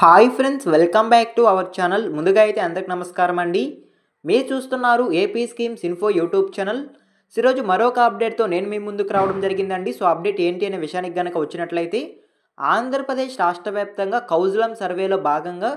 Hi friends, welcome back to our channel. ముందుగా అయితే అందరికి నమస్కారం అండి. మీరు చూస్తున్నారు AP schemes info YouTube channel. ఈరోజు మరొక అప్డేట్తో నేను మీ ముందుకు రావడం జరిగిందండి. సో అప్డేట్ ఏంటి అనే విషయానికి కనుక వచ్చినట్లయితే, ఆంధ్రప్రదేశ్ రాష్ట్ర వ్యాప్తంగా కౌజలం సర్వేలో భాగంగా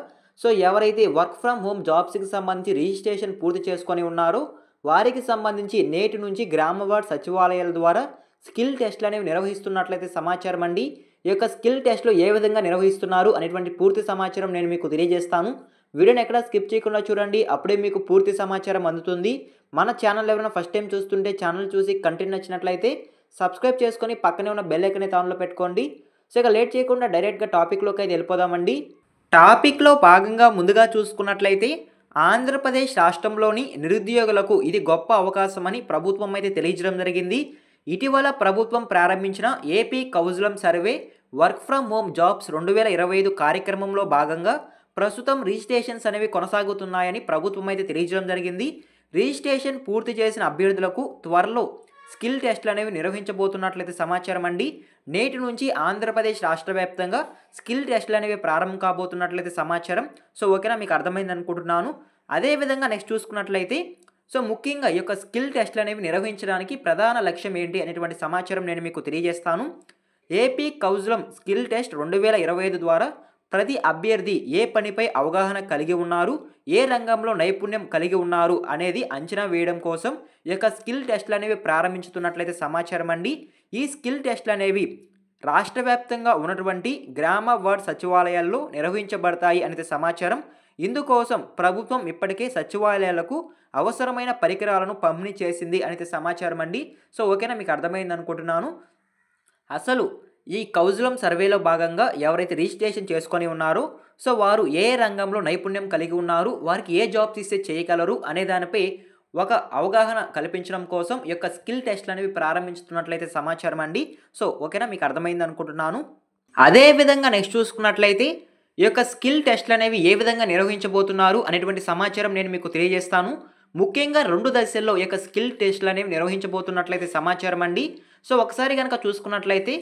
ఎవరైతే వర్క్ ఫ్రమ్ హోమ్ జాబ్స్కి సంబంధించి రిజిస్ట్రేషన్ పూర్తి చేసుకొని ఉన్నారో వారికి సంబంధించి నేటి నుంచి గ్రామ వార్డ్ సచివాలయాల ద్వారా స్కిల్ టెస్ట్లు అనేవి నిర్వహిస్తున్నట్లయితే సమాచారం అండి. ఈ యొక్క స్కిల్ టెస్ట్లు ఏ విధంగా నిర్వహిస్తున్నారు అనేటువంటి పూర్తి సమాచారం నేను మీకు తెలియజేస్తాను. వీడియోని ఎక్కడ స్కిప్ చేయకుండా చూడండి, అప్పుడే మీకు పూర్తి సమాచారం అందుతుంది. మన ఛానల్ ఎవరైనా ఫస్ట్ టైం చూస్తుంటే ఛానల్ చూసి కంటెంట్ నచ్చినట్లయితే సబ్స్క్రైబ్ చేసుకొని పక్కనే ఉన్న బెల్ ఐకాన్ అయితే ఆన్లో పెట్టుకోండి. ఇక లేట్ చేయకుండా డైరెక్ట్గా టాపిక్లోకి అయితే వెళ్ళిపోదామండి. టాపిక్లో భాగంగా ముందుగా చూసుకున్నట్లయితే, ఆంధ్రప్రదేశ్ రాష్ట్రంలోని నిరుద్యోగులకు ఇది గొప్ప అవకాశం అని ప్రభుత్వం అయితే తెలియజేయడం జరిగింది. ఇటీవల ప్రభుత్వం ప్రారంభించిన AP Kaushalam survey work from home jobs 2025 కార్యక్రమంలో భాగంగా ప్రస్తుతం రిజిస్ట్రేషన్స్ అనేవి కొనసాగుతున్నాయని ప్రభుత్వం అయితే తెలియజేయడం జరిగింది. రిజిస్ట్రేషన్ పూర్తి చేసిన అభ్యర్థులకు త్వరలో స్కిల్ టెస్ట్లు అనేవి నిర్వహించబోతున్నట్లయితే సమాచారం అండి. నేటి నుంచి ఆంధ్రప్రదేశ్ రాష్ట్ర వ్యాప్తంగా స్కిల్ టెస్ట్లు అనేవి ప్రారంభం కాబోతున్నట్లయితే సమాచారం. ఓకేనా, మీకు అర్థమైంది అనుకుంటున్నాను. అదేవిధంగా నెక్స్ట్ చూసుకున్నట్లయితే ముఖ్యంగా ఈ యొక్క స్కిల్ టెస్ట్లు అనేవి నిర్వహించడానికి ప్రధాన లక్ష్యం ఏంటి అనేటువంటి సమాచారం నేను మీకు తెలియజేస్తాను. ఏపీ కౌజలం స్కిల్ టెస్ట్ 2025 ద్వారా ప్రతి అభ్యర్థి ఏ పనిపై అవగాహన కలిగి ఉన్నారు, ఏ రంగంలో నైపుణ్యం కలిగి ఉన్నారు అనేది అంచనా వేయడం కోసం ఈ యొక్క స్కిల్ టెస్ట్లు అనేవి ప్రారంభించుతున్నట్లయితే సమాచారం అండి. ఈ స్కిల్ టెస్ట్లు అనేవి రాష్ట్ర వ్యాప్తంగా ఉన్నటువంటి గ్రామ వార్డ్ సచివాలయాల్లో నిర్వహించబడతాయి అనేది సమాచారం. ఇందుకోసం ప్రభుత్వం ఇప్పటికే సచివాలయాలకు అవసరమైన పరికరాలను పంపిణీ చేసింది అనేది సమాచారం అండి. ఓకేనా, మీకు అర్థమైంది అనుకుంటున్నాను. అసలు ఈ కౌజలం సర్వేలో భాగంగా ఎవరైతే రిజిస్ట్రేషన్ చేసుకొని ఉన్నారో వారు ఏ రంగంలో నైపుణ్యం కలిగి ఉన్నారు, వారికి ఏ జాబ్స్ ఇస్తే చేయగలరు అనే దానిపై ఒక అవగాహన కల్పించడం కోసం ఈ యొక్క స్కిల్ టెస్ట్లు అనేవి ప్రారంభించుతున్నట్లయితే సమాచారం అండి. ఓకేనా, మీకు అర్థమైంది అనుకుంటున్నాను. అదేవిధంగా నెక్స్ట్ చూసుకున్నట్లయితే ఈ యొక్క స్కిల్ టెస్ట్లు అనేవి ఏ విధంగా నిర్వహించబోతున్నారు అనేటువంటి సమాచారం నేను మీకు తెలియజేస్తాను. ముఖ్యంగా 2 దశల్లో ఈ యొక్క స్కిల్ టెస్ట్లు అనేవి నిర్వహించబోతున్నట్లయితే సమాచారం అండి. ఒకసారి కనుక చూసుకున్నట్లయితే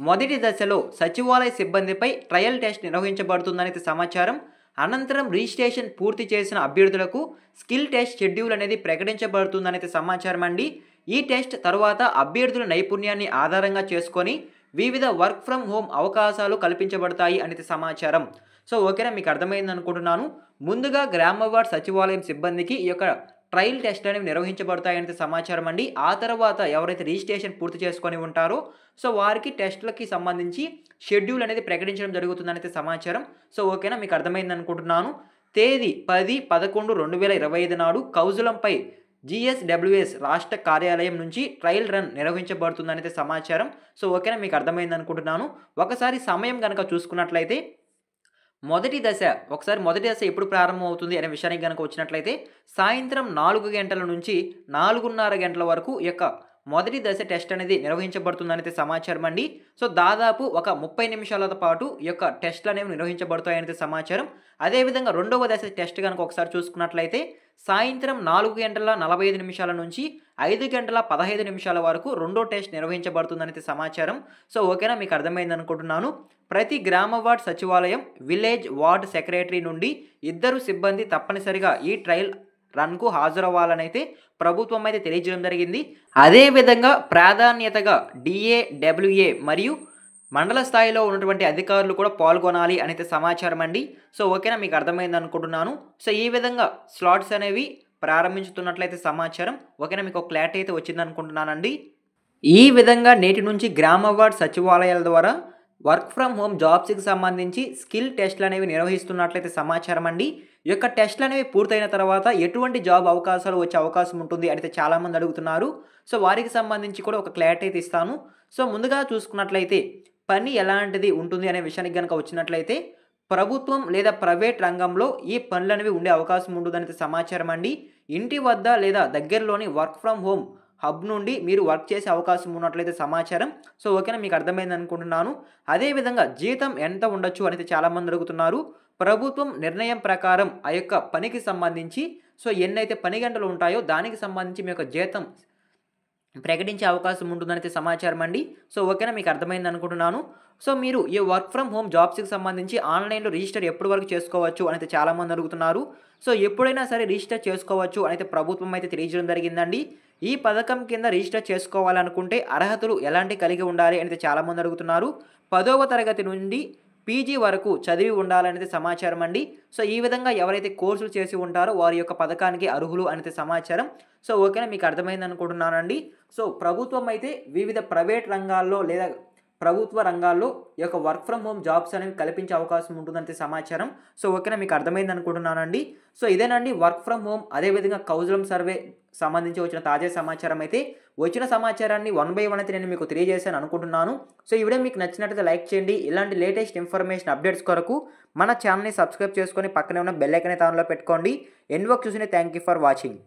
మొదటి దశలో సచివాలయ సిబ్బందిపై ట్రయల్ టెస్ట్ నిర్వహించబడుతుందనేది సమాచారం. అనంతరం రిజిస్ట్రేషన్ పూర్తి చేసిన అభ్యర్థులకు స్కిల్ టెస్ట్ షెడ్యూల్ అనేది ప్రకటించబడుతుందనేది సమాచారం అండి. ఈ టెస్ట్ తర్వాత అభ్యర్థుల నైపుణ్యాన్ని ఆధారంగా చేసుకొని వివిధ వర్క్ ఫ్రమ్ హోమ్ అవకాశాలు కల్పించబడతాయి అనేది సమాచారం. ఓకేనా, మీకు అర్థమైంది అనుకుంటున్నాను. ముందుగా గ్రామ వార్డ్ సచివాలయం సిబ్బందికి ఈ యొక్క ట్రయల్ టెస్ట్ అనేవి నిర్వహించబడతాయనేది సమాచారం అండి. ఆ తర్వాత ఎవరైతే రిజిస్ట్రేషన్ పూర్తి చేసుకొని ఉంటారో వారికి టెస్టులకి సంబంధించి షెడ్యూల్ అనేది ప్రకటించడం జరుగుతుందనేది సమాచారం. ఓకేనా, మీకు అర్థమైంది అనుకుంటున్నాను. తేదీ 10/11/2025 నాడు కౌజలంపై GSWS రాష్ట్ర కార్యాలయం నుంచి ట్రయల్ రన్ నిర్వహించబడుతుందనేది సమాచారం. ఓకేనా, మీకు అర్థమైంది అనుకుంటున్నాను. ఒకసారి సమయం కనుక చూసుకున్నట్లయితే మొదటి దశ ఎప్పుడు ప్రారంభం అవుతుంది అనే విషయానికి కనుక వచ్చినట్లయితే సాయంత్రం 4 గంటల నుంచి 4:30 గంటల వరకు ఈ యొక్క మొదటి దశ టెస్ట్ అనేది నిర్వహించబడుతుందనేది సమాచారం అండి. దాదాపు ఒక 30 నిమిషాల పాటు ఈ యొక్క టెస్ట్లు అనేవి నిర్వహించబడతాయనేది సమాచారం. అదేవిధంగా రెండవ దశ టెస్ట్ కనుక ఒకసారి చూసుకున్నట్లయితే సాయంత్రం 4:45 నుంచి 5:15 వరకు రెండో టెస్ట్ నిర్వహించబడుతుందనేది సమాచారం. ఓకేనా, మీకు అర్థమైంది అనుకుంటున్నాను. ప్రతి గ్రామ వార్డ్ సచివాలయం, విలేజ్ వార్డ్ సెక్రటరీ నుండి 2 సిబ్బంది తప్పనిసరిగా ఈ ట్రయల్ రన్కు హాజరవ్వాలనైతే ప్రభుత్వం అయితే తెలియజేయడం జరిగింది. అదేవిధంగా ప్రాధాన్యతగా DAWA మరియు మండల స్థాయిలో ఉన్నటువంటి అధికారులు కూడా పాల్గొనాలి అనేది సమాచారం అండి. ఓకేనా, మీకు అర్థమైంది అనుకుంటున్నాను. ఈ విధంగా స్లాట్స్ అనేవి ప్రారంభించుతున్నట్లయితే సమాచారం. ఓకేనా, మీకు ఒక క్లారిటీ అయితే వచ్చింది అనుకుంటున్నానండి. ఈ విధంగా నేటి నుంచి గ్రామ వార్డ్ సచివాలయాల ద్వారా వర్క్ ఫ్రమ్ హోమ్ జాబ్స్కి సంబంధించి స్కిల్ టెస్ట్లు అనేవి నిర్వహిస్తున్నట్లయితే సమాచారం అండి. ఈ యొక్క టెస్ట్లు అనేవి పూర్తయిన తర్వాత ఎటువంటి జాబ్ అవకాశాలు వచ్చే అవకాశం ఉంటుంది అయితే చాలామంది అడుగుతున్నారు. వారికి సంబంధించి కూడా ఒక క్లారిటీ అయితే ఇస్తాను. ముందుగా చూసుకున్నట్లయితే పని ఎలాంటిది ఉంటుంది అనే విషయానికి కనుక వచ్చినట్లయితే ప్రభుత్వం లేదా ప్రైవేట్ రంగంలో ఈ పనులు అనేవి ఉండే అవకాశం ఉంటుందనేది సమాచారం అండి. ఇంటి వద్ద లేదా దగ్గరలోని వర్క్ ఫ్రమ్ హోమ్ హబ్ నుండి మీరు వర్క్ చేసే అవకాశం ఉన్నట్లయితే సమాచారం. ఓకేనా, మీకు అర్థమైంది అనుకుంటున్నాను. అదేవిధంగా జీతం ఎంత ఉండొచ్చు అనేది చాలామంది అడుగుతున్నారు. ప్రభుత్వం నిర్ణయం ప్రకారం ఆ యొక్క పనికి సంబంధించి ఎన్నైతే పని గంటలు ఉంటాయో దానికి సంబంధించి మీ యొక్క జీతం ప్రకటించే అవకాశం ఉంటుందనైతే సమాచారం అండి. సో, ఓకేనా, మీకు అర్థమైంది అనుకుంటున్నాను. సో, మీరు ఈ వర్క్ ఫ్రమ్ హోమ్ జాబ్స్‌కి సంబంధించి ఆన్‌లైన్‌లో రిజిస్టర్ ఎప్పటి వరకు చేసుకోవచ్చు అనైతే చాలామంది అడుగుతున్నారు. సో, ఎప్పుడైనా సరే రిజిస్టర్ చేసుకోవచ్చు అనైతే ప్రభుత్వం అయితే తెలియజేయడం జరిగిందండి. ఈ పథకం కింద రిజిస్టర్ చేసుకోవాలనుకుంటే అర్హతలు ఎలాంటివి కలిగి ఉండాలి అనైతే చాలామంది అడుగుతున్నారు. 10వ తరగతి నుండి పీజీ వరకు చదివి ఉండాలనేది సమాచారం అండి. సో, ఈ విధంగా ఎవరైతే కోర్సులు చేసి ఉంటారో వారి యొక్క పథకానికి అర్హులు అనేది సమాచారం. సో, ఓకేనా, మీకు అర్థమైంది అనుకుంటున్నానండి. సో, ప్రభుత్వం అయితే వివిధ ప్రైవేట్ రంగాల్లో లేదా ప్రభుత్వ రంగాల్లో ఈ యొక్క వర్క్ ఫ్రమ్ హోమ్ జాబ్స్ అనేవి కల్పించే అవకాశం ఉంటుందంటే సమాచారం. సో, ఓకేనా, మీకు అర్థమైంది అనుకుంటున్నానండి. సో, ఇదేనండి వర్క్ ఫ్రమ్ హోమ్ అదేవిధంగా కౌజలం సర్వే సంబంధించి వచ్చిన తాజా సమాచారం అయితే. వచ్చిన సమాచారాన్ని వన్ బై వన్ అయితే నేను మీకు తెలియజేశాను అనుకుంటున్నాను. సో, ఈ వీడియో మీకు నచ్చినట్లయితే లైక్ చేయండి. ఇలాంటి లేటెస్ట్ ఇన్ఫర్మేషన్ అప్డేట్స్ కొరకు మన ఛానల్‌ని సబ్స్క్రైబ్ చేసుకొని పక్కనే ఉన్న బెల్ ఐకాన్ అయితే ఆన్‌లో పెట్టుకోండి. ఎండ్ వరకు చూసిన థాంక్ యూ ఫర్ వాచింగ్.